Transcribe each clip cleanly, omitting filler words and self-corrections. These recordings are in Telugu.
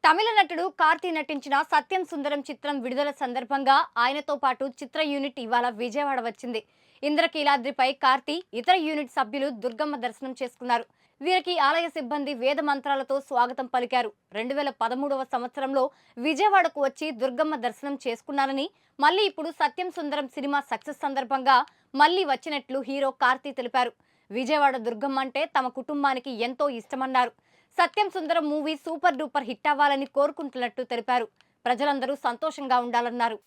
తమిళ నటుడు కార్తీ నటించిన సత్యం సుందరం చిత్రం విడుదల సందర్భంగా ఆయనతో పాటు చిత్ర యూనిట్ ఇవాళ విజయవాడ వచ్చింది. ఇంద్రకీలాద్రిపై కార్తీ ఇతర యూనిట్ సభ్యులు దుర్గమ్మ దర్శనం చేసుకున్నారు. వీరికి ఆలయ సిబ్బంది వేద మంత్రాలతో స్వాగతం పలికారు. 2013వ సంవత్సరంలో విజయవాడకు వచ్చి దుర్గమ్మ దర్శనం చేసుకున్నారని, మళ్ళీ ఇప్పుడు సత్యం సుందరం సినిమా సక్సెస్ సందర్భంగా మళ్ళీ వచ్చినట్లు హీరో కార్తీ తెలిపారు. విజయవాడ దుర్గమ్మ అంటే తమ కుటుంబానికి ఎంతో ఇష్టమన్నారు. సత్యం సుందరం మూవీ సూపర్ డూపర్ హిట్ అవ్వాలని కోరుకుంటున్నట్టు తెలిపారు. ప్రజలందరూ సంతోషంగా ఉండాలన్నారు.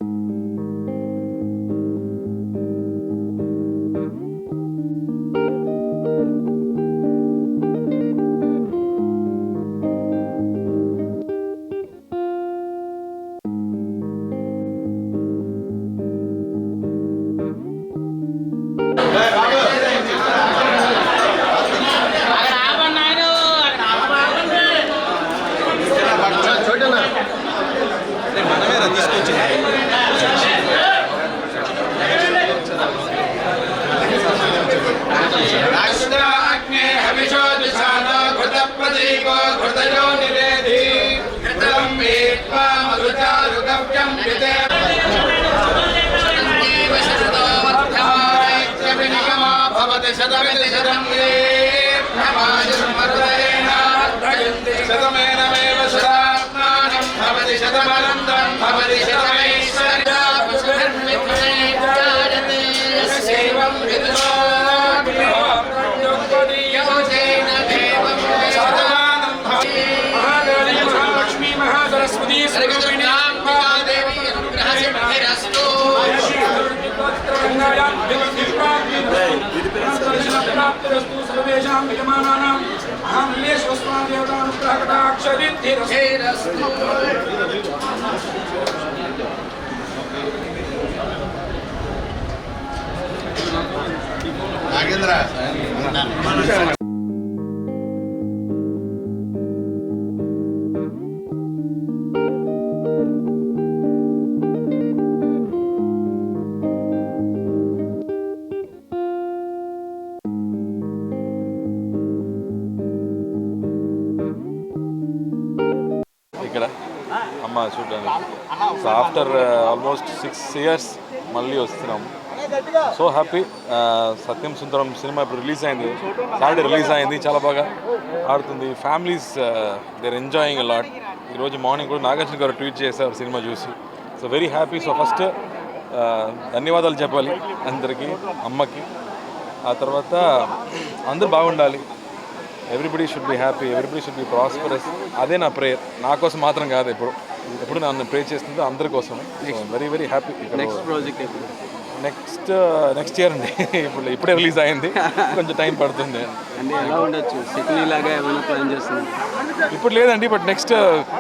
ఇక్కడ అమ్మ చూడడానికి. సో ఆఫ్టర్ ఆల్మోస్ట్ 6 years మళ్ళీ వస్తున్నాము. So happy. Satyam Sundaram cinema ఇప్పుడు రిలీజ్ అయింది, సాటర్డే రిలీజ్ అయింది. చాలా బాగా ఆడుతుంది. Families they're enjoying a lot. ఈరోజు మార్నింగ్ కూడా నాగార్జున గారు ట్వీట్ చేశారు సినిమా చూసి. So very happy. So first ధన్యవాదాలు చెప్పాలి అందరికీ, అమ్మకి. ఆ తర్వాత అందరూ బాగుండాలి. Everybody should be happy, everybody should be prosperous. అదే నా ప్రేయర్. నా కోసం మాత్రం కాదు, ఎప్పుడు నన్ను ప్రే చేస్తుందో అందరి కోసం. Very very happy. Next project next year అండి. ఇప్పుడే రిలీజ్ అయింది, కొంచెం టైం పడుతుంది. అంటే ఎలా ఉండొచ్చు, సిక్నీ లాగా ఏమైనా ప్లాన్ చేస్తున్నారు? ఇప్పుడు లేదండి, బట్ నెక్స్ట్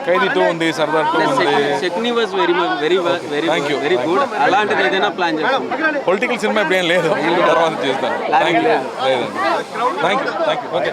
ఖైదీ 2 ఉంది, సర్దార్ 2 ఉంది. సిక్నీ వాజ్ వెరీ వెరీ గుడ్. అలాంటిది ఏదైనా ప్లాన్ చేస్తున్నారు? పొలిటికల్ సినిమా ఇప్పుడు ఏం లేదు, తర్వాత చేస్తాను. Thank you. లేదండి, థ్యాంక్ యూ. ఓకే.